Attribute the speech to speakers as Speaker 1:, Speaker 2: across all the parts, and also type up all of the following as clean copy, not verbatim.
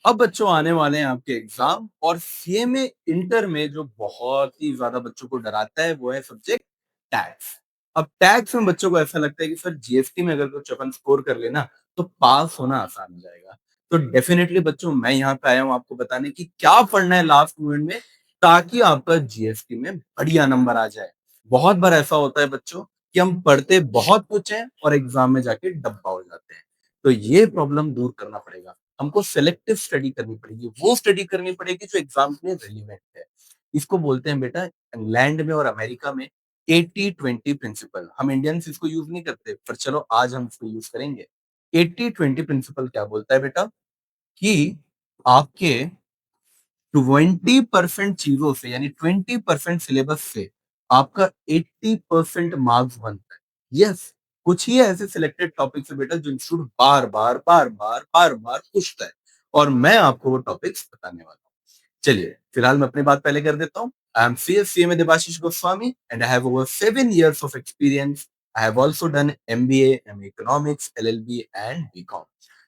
Speaker 1: अब बच्चों आने वाले हैं आपके एग्जाम और सीए में इंटर में जो बहुत ही ज्यादा बच्चों को डराता है वो है सब्जेक्ट टैक्स। अब टैक्स में बच्चों को ऐसा लगता है कि सर जीएसटी में अगर कुछ अपन स्कोर कर लेना तो पास होना आसान हो जाएगा। तो डेफिनेटली बच्चों मैं यहाँ पे आया हूँ आपको बताने की क्या पढ़ना है लास्ट मोमेंट में ताकि आपका जीएसटी में बढ़िया नंबर आ जाए। बहुत बार ऐसा होता है बच्चों कि हम पढ़ते बहुत कुछ है और एग्जाम में जाके डब्बा हो जाते हैं। तो ये प्रॉब्लम दूर करना पड़ेगा। हमको सेलेक्टिव स्टडी करनी पड़ेगी, वो स्टडी करनी पड़ेगी जो एग्जाम के लिए रेलिवेंट है। इसको बोलते हैं बेटा इंग्लैंड में और अमेरिका में 80-20 प्रिंसिपल। हम इंडियंस इसको यूज नहीं करते पर चलो आज हम इसको यूज करेंगे। 80-20 प्रिंसिपल क्या बोलता है बेटा कि आपके 20% चीजों से यानी 20% सिलेबस से आपका 80% मार्क्स बनता है। यस, कुछ ही ऐसे सिलेक्टेड टॉपिक्स है बेटा जो इंस्टीट्यूट बार बार पूछता है और मैं आपको वो टॉपिक्स बताने वाला हूँ। चलिए फिलहाल मैं अपनी बात पहले कर देता हूँ। I am CSCA Debashish Goswami and I have over 7 years of experience. I have also done MBA, MA Economics, LLB and BCom.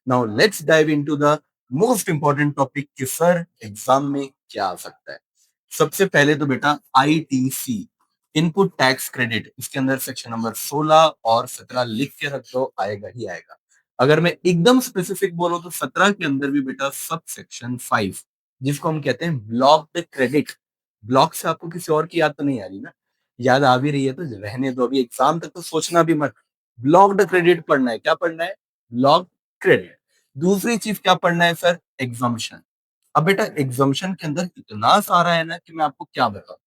Speaker 1: Now let's dive into the most important topic कि सर एग्जाम में क्या आ सकता है। सबसे पहले तो बेटा ITC, input tax credit, इसके अंदर सेक्शन नंबर 16 और 17 लिख के रख दो, आएगा ही आएगा। अगर मैं एकदम स्पेसिफिक बोलूं तो 17 के अंदर भी बेटा सब सेक्शन 5 जिसको हम कहते हैं ब्लॉक्ड क्रेडिट। ब्लॉक से आपको किसी और की याद तो नहीं आ रही ना? याद आ भी रही है तो रहने दो, अभी एग्जाम तक तो सोचना भी मत। ब्लॉक्ड क्रेडिट पढ़ना है। क्या पढ़ना है? Block credit. दूसरी चीज क्या पढ़ना है सर? एग्जाम्शन। अब बेटा एग्जाम्शन के अंदर इतना सारा है ना कि मैं आपको क्या बताऊं।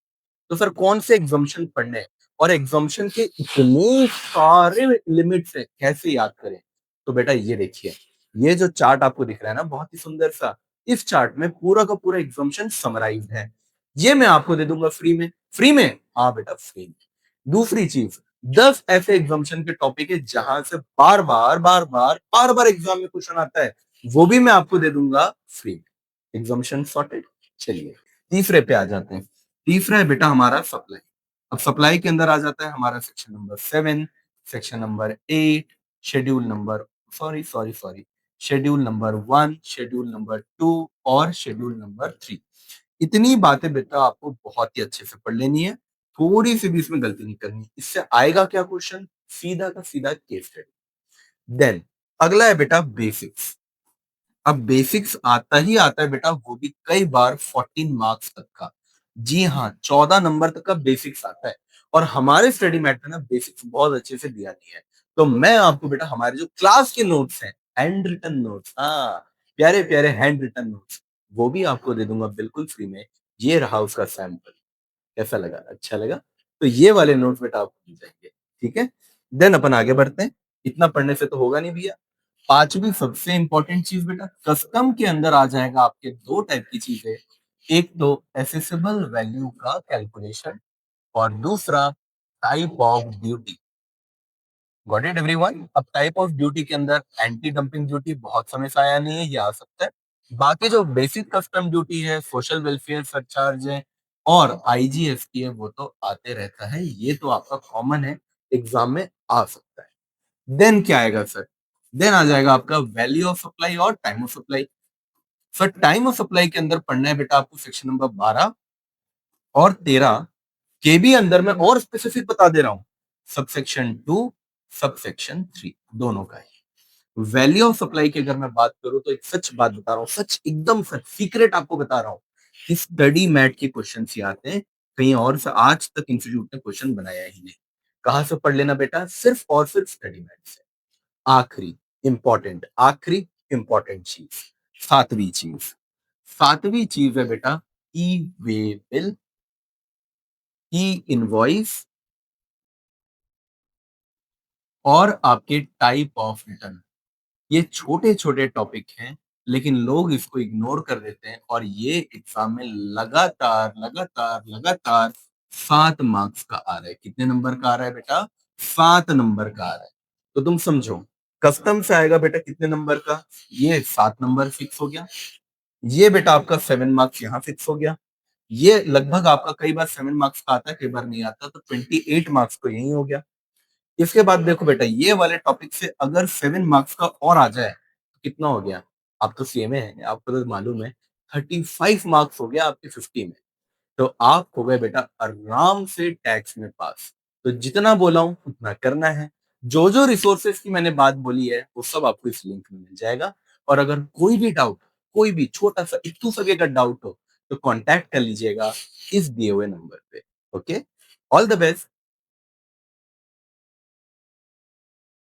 Speaker 1: तो सर कौन से एग्जाम्शन पढ़ने हैं और एग्जाम्शन के इतने सारे लिमिट्स है, कैसे याद करें? तो बेटा ये देखिए, ये जो चार्ट आपको दिख रहा है ना बहुत ही सुंदर सा, इस चार्ट में पूरा का पूरा एग्जाम्शन समराइज है। ये मैं आपको दे दूंगा फ्री में। फ्री में? हाँ बेटा फ्री में। दूसरी चीज, 10 ऐसे एग्जाम्शन के टॉपिक है जहां से बार बार एग्जाम में क्वेश्चन आता है, वो भी मैं आपको दे दूंगा फ्री में। Exemption sorted. चलिए तीसरे पे आ जाते हैं। तीसरा है बेटा हमारा सप्लाई। अब सप्लाई के अंदर आ जाता है हमारा section number 7, section number 8, schedule number sorry schedule number 1, schedule number 2 और शेड्यूल नंबर 3। इतनी बातें बेटा आपको बहुत ही अच्छे से पढ़ लेनी है, थोड़ी सी भी इसमें गलती नहीं करनी। इससे आएगा क्या क्वेश्चन? सीधा का सीधा केस स्टडी। देन अगला है बेटा बेसिक्स। अब बेसिक्स आता ही आता है बेटा, वो भी कई बार 14 मार्क्स तक का। जी हाँ, 14 नंबर तक का बेसिक्स आता है। और हमारे स्टडी मैट में ना बेसिक्स बहुत अच्छे से दिया नहीं है। तो मैं आपको बेटा हमारे जो क्लास के नोट्स हैं, हैंड रिटन नोट्स, हाँ प्यारे प्यारे हैंड रिटन नोट्स, वो भी आपको दे दूंगा बिल्कुल फ्री में। ये रहा उसका सैंपल। कैसा लगा? अच्छा लगा? तो ये वाले नोट्स बेटा आपको मिल जाएंगे। ठीक है, देन अपन आगे बढ़ते हैं। इतना पढ़ने से तो होगा नहीं भैया। पांचवी सबसे इंपॉर्टेंट चीज बेटा, कस्टम के अंदर आ जाएगा आपके दो टाइप की चीजें। एक तो एसेसिबल वैल्यू का कैलकुलेशन और दूसरा type of duty. Got it everyone? अब टाइप ऑफ ड्यूटी के अंदर एंटी डंपिंग ड्यूटी बहुत समय से आया नहीं है, ये आ सकता है। बाकी जो बेसिक कस्टम ड्यूटी है, सोशल वेलफेयर सरचार्ज है और आईजीएसटी है, वो तो आते रहता है। ये तो आपका कॉमन है, एग्जाम में आ सकता है। देन क्या आएगा सर? देन आ जाएगा आपका वैल्यू ऑफ सप्लाई और time of supply. Sir time of supply के अंदर पढ़ना है बेटा आपको सेक्शन नंबर 12 और 13 के भी अंदर मैं और स्पेसिफिक बता दे रहा हूं, सबसेक्शन 2, सबसेक्शन 3 दोनों का है। वैल्यू ऑफ सप्लाई की अगर मैं बात करूं तो एक सच बात बता रहा हूं, सच एकदम सच सीक्रेट आपको बता रहा हूं कि स्टडी मैट के क्वेश्चन ही आते हैं, कहीं और से आज तक इंस्टीट्यूट ने क्वेश्चन बनाया ही नहीं। कहां से पढ़ लेना बेटा? सिर्फ और सिर्फ स्टडी मैट से। आखिरी इंपॉर्टेंट चीज, सातवीं चीज। सातवीं चीज है बेटा ई वे बिल, ई इनवॉइस और आपके टाइप ऑफ रिटर्न। ये छोटे छोटे टॉपिक हैं लेकिन लोग इसको इग्नोर कर देते हैं और ये एग्जाम में लगातार लगातार लगातार 7 मार्क्स का आ रहा है। कितने नंबर का आ रहा है बेटा? 7 नंबर का आ रहा है। तो तुम समझो, कस्टम से आएगा बेटा कितने नंबर का? ये 7 नंबर फिक्स हो गया। ये बेटा आपका 7 मार्क्स यहाँ फिक्स हो गया। ये लगभग आपका कई बार 7 मार्क्स का आता है, कई बार नहीं आता, तो 28 मार्क्स को यही हो गया। इसके बाद देखो बेटा, ये वाले टॉपिक से अगर 7 मार्क्स का और आ जाए तो कितना हो गया? आप तो सीएमए हैं, आपको तो मालूम है 35 मार्क्स हो गया आपके 50 में। तो आप हो गए बेटा आराम से टैक्स में पास। तो जितना बोला हूँ उतना करना है। जो-जो रिसोर्सेज़ की मैंने बात बोली है, वो सब आपको इस लिंक में मिल जाएगा और अगर कोई भी डाउट, कोई भी छोटा-सा इत्तू सा भी अगर डाउट हो, तो कॉन्टैक्ट कर लीजिएगा इस दिए हुए नंबर पे। ओके? All the best.